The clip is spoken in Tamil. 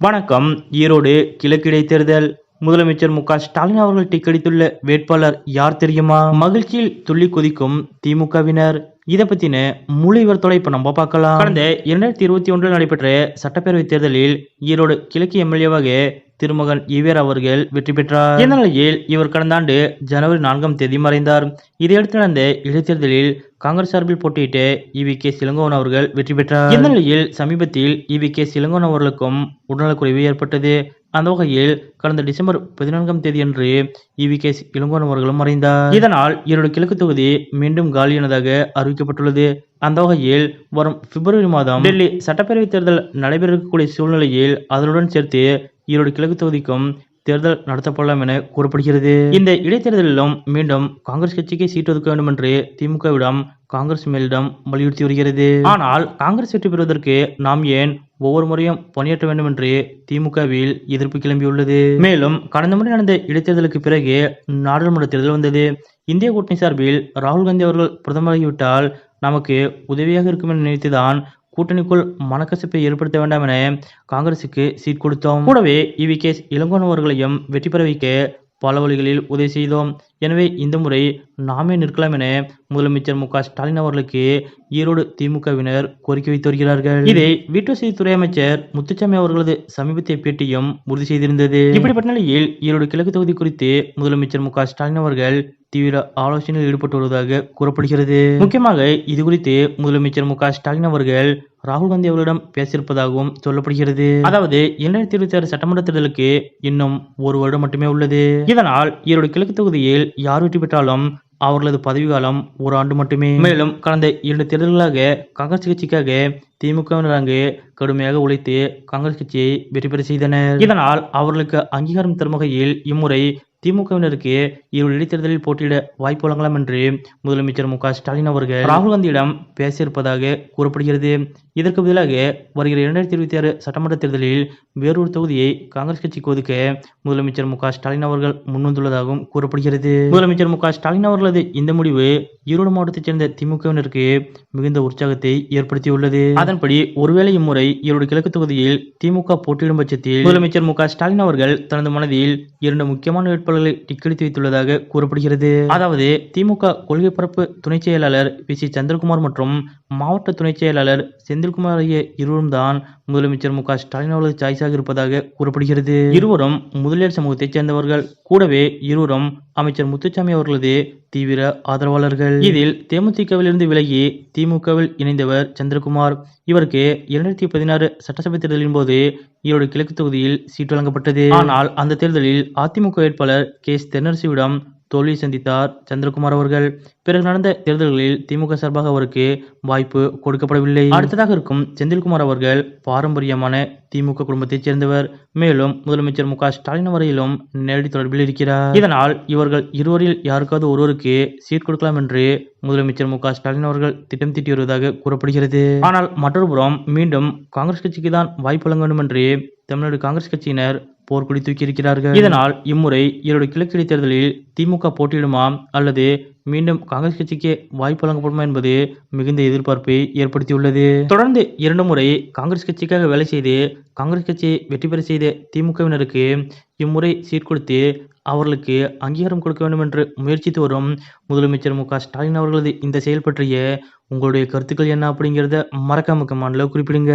வணக்கம். ஈரோடு கிழக்கு இடைத்தேர்தல். முதலமைச்சர் மு.க.ஸ்டாலின் அவர்கள் டிக் அடித்துள்ள வேட்பாளர் யார் தெரியுமா? மகிழ்ச்சியில் துள்ளி குதிக்கும் திமுகவினர். இத பத்தின முழு விவரத்தோட இப்ப நம்ம பார்க்கலாம். கடந்த 2021 நடைபெற்ற சட்டப்பேரவை தேர்தலில் ஈரோடு கிழக்கு எம்எல்ஏவாக திருமகன் ஈவேரா அவர்கள் வெற்றி பெற்றார். இந்த நிலையில் இவர் கடந்த ஆண்டு ஜனவரி 4ஆம் தேதி மறைந்தார். இதையடுத்து நடந்த இடைத்தேர்தலில் காங்கிரஸ் சார்பில் போட்டியிட்ட ஈவி.கே. இளங்கோவன் அவர்கள் வெற்றி பெற்றார். இந்த நிலையில் சமீபத்தில் ஈவி.கே. இளங்கோவன் அவர்களுக்கும் உடல்நலக்குறைவு ஏற்பட்டது. அந்த வகையில் கடந்த டிசம்பர் 14ஆம் தேதியன்று ஈவி.கே. இளங்கோவன் அவர்களும் மறைந்தார். இதனால் ஈரோடு கிழக்கு தொகுதி மீண்டும் காலியானதாக அறிவிக்கப்பட்டுள்ளது. அந்த வகையில் வரும் பிப்ரவரி மாதம் டெல்லி சட்டப்பேரவை தேர்தல் நடைபெற இருக்கக்கூடிய சூழ்நிலையில் அதனுடன் சேர்த்து ஈரோடு கிழக்கு தொகுதிக்கும் தேர்தல் நடத்தப்படலாம் என கூறப்படுகிறது. இந்த இடைத்தேர்தலிலும் மீண்டும் காங்கிரஸ் கட்சிக்கு சீட் ஒதுக்க வேண்டும் என்று திமுகவிடம் காங்கிரஸ் மேலிடம் வலியுறுத்தி வருகிறது. ஆனால் காங்கிரஸ் வெற்றி பெறுவதற்கு நாம் ஏன் ஒவ்வொரு முறையும் பணியாற்ற வேண்டும் என்று திமுகவில் எதிர்ப்பு கிளம்பியுள்ளது. மேலும் கடந்த முறை நடந்த இடைத்தேர்தலுக்கு பிறகு நாடாளுமன்ற தேர்தல் வந்தது. இந்திய கூட்டணி சார்பில் ராகுல் காந்தி அவர்கள் பிரதமராகிவிட்டால் நமக்கு உதவியாக இருக்கும் என நினைத்துதான் கூட்டணிக்குள் மனக்கசப்பை ஏற்படுத்த வேண்டாம் என காங்கிரசுக்கு சீட் கொடுத்தோம். கூடவே ஈவி.கே. இளங்கோவன் அவர்களையும் வெற்றி பெற வைக்க பல வழிகளில் உதவி செய்தோம். எனவே இந்த முறை நாமே நிற்கலாம் என முதலமைச்சர் மு.க.ஸ்டாலின் அவர்களுக்கு ஈரோடு திமுகவினர் கோரிக்கை வைத்து வருகிறார்கள். இதை வீட்டுவசதித்துறை அமைச்சர் முத்துசாமி அவர்களது சமீபத்திய பேட்டியும் உறுதி செய்திருந்தது. இப்படிப்பட்ட நிலையில் ஈரோடு கிழக்கு தொகுதி குறித்து முதலமைச்சர் மு.க.ஸ்டாலின் அவர்கள் தீவிர ஆலோசனையில் ஈடுபட்டு வருவதாக கூறப்படுகிறது. முக்கியமாக இது குறித்து முதலமைச்சர் மு.க.ஸ்டாலின் அவர்கள் ராகுல் காந்தி அவர்களிடம் பேசியிருப்பதாகவும் சொல்லப்படுகிறது. அதாவது 2026 சட்டமன்ற தேர்தலுக்கு இன்னும் ஒரு வருடம் மட்டுமே உள்ளது. இதனால் ஈரோடு கிழக்கு தொகுதியில் யார் வெற்றி பெற்றாலும் அவர்களது பதவிக்காலம் ஒரு ஆண்டு மட்டுமே. மேலும் கடந்த 2 தேர்தல்களாக காங்கிரஸ் கட்சிக்காக திமுகவினர் அங்கு கடுமையாக உழைத்து காங்கிரஸ் கட்சியை வெற்றி பெற செய்தனர். இதனால் அவர்களுக்கு அங்கீகாரம் தரும் வகையில் இம்முறை திமுகவினருக்கு ஈரோடு இடைத்தேர்தலில் போட்டியிட வாய்ப்பு வழங்கலாம் என்று முதலமைச்சர் மு.க.ஸ்டாலின் அவர்கள் ராகுல் காந்தியிடம் பேசியிருப்பதாக கூறப்படுகிறது. இதற்கு பதிலாக வருகிற 2026 சட்டமன்ற தேர்தலில் வேறொரு தொகுதியை காங்கிரஸ் கட்சிக்கு ஒதுக்க முதலமைச்சர் மு.க.ஸ்டாலின் அவர்கள் முன்வந்துள்ளதாகவும் கூறப்படுகிறது. முதலமைச்சர் மு.க.ஸ்டாலின் அவர்களது இந்த முடிவு ஈரோடு மாவட்டத்தைச் சேர்ந்த திமுகவினருக்கு மிகுந்த உற்சாகத்தை ஏற்படுத்தியுள்ளது. அதன்படி ஒருவேளை இம்முறை ஈரோடு கிழக்கு தொகுதியில் திமுக போட்டியிடும் பட்சத்தில் முதலமைச்சர் மு.க.ஸ்டாலின் அவர்கள் தனது மனதில் 2 முக்கியமான வேட்பாளர்களை டிக்கெடுத்து வைத்துள்ளதாக கூறப்படுகிறது. அதாவது திமுக கொள்கை பரப்பு துணை செயலாளர் வி.சி. சந்திரகுமார் மற்றும் மாவட்ட துணை செயலாளர் செந்தில்குமார் ஆகிய இருவரும் தான் முதலமைச்சர் மு.க.ஸ்டாலின் அவர்களது சாய்ஸாக இருப்பதாக கூறப்படுகிறது. இருவரும் முதலியார் சமூகத்தைச் சேர்ந்தவர்கள். கூடவே இருவரும் அமைச்சர் முத்துசாமி அவர்களது தீவிர ஆதரவாளர்கள். இதில் தேமுதிகவில் இருந்து விலகி திமுகவில் இணைந்தவர் சந்திரகுமார். இவருக்கு 2016 சட்டசபை தேர்தலின் போது ஈரோடு கிழக்கு தொகுதியில் சீட் வழங்கப்பட்டது. ஆனால் அந்த தேர்தலில் அதிமுக வேட்பாளர் கே.எஸ். தென்னரசுவிடம் தோல்வி சந்தித்தார் சந்திரகுமார் அவர்கள். பிறகு நடந்த தேர்தல்களில் திமுக சார்பாக அவருக்கு வாய்ப்பு கொடுக்கப்படவில்லை. அடுத்ததாக இருக்கும் செந்தில்குமார் அவர்கள் பாரம்பரியமான திமுக குடும்பத்தைச் சேர்ந்தவர். மேலும் முதலமைச்சர் மு.க.ஸ்டாலின் வரையிலும் நேரடி தொடர்பில் இருக்கிறார். இதனால் இவர்கள் இருவரில் யாருக்காவது ஒருவருக்கு சீட் கொடுக்கலாம் என்று முதலமைச்சர் மு.க.ஸ்டாலின் அவர்கள் திட்டம் தீட்டி வருவதாக கூறப்படுகிறது. ஆனால் மற்றொரு புறம் மீண்டும் காங்கிரஸ் கட்சிக்கு தான் வாய்ப்பு வழங்க வேண்டும் என்று தமிழ்நாடு காங்கிரஸ் கட்சியினர் போர்க்குடி தூக்கியிருக்கிறார்கள். இதனால் இம்முறை ஈரோடு கிழக்கு இடைத்தேர்தலில் திமுக போட்டியிடுமா அல்லது மீண்டும் காங்கிரஸ் கட்சிக்கு வாய்ப்பு வழங்கப்படுமா என்பது மிகுந்த எதிர்பார்ப்பை ஏற்படுத்தியுள்ளது. தொடர்ந்து 2 முறை காங்கிரஸ் கட்சிக்காக வேலை செய்து காங்கிரஸ் கட்சியை வெற்றி பெற செய்த திமுகவினருக்கு இம்முறை சீட் கொடுத்து அவர்களுக்கு அங்கீகாரம் கொடுக்க வேண்டும் என்று முயற்சித்து வரும் முதலமைச்சர் மு.க.ஸ்டாலின் அவர்களது இந்த செயல் பற்றிய உங்களுடைய கருத்துக்கள் என்ன அப்படிங்கிறத மறக்காம கமெண்ட்ல குறிப்பிடுங்க.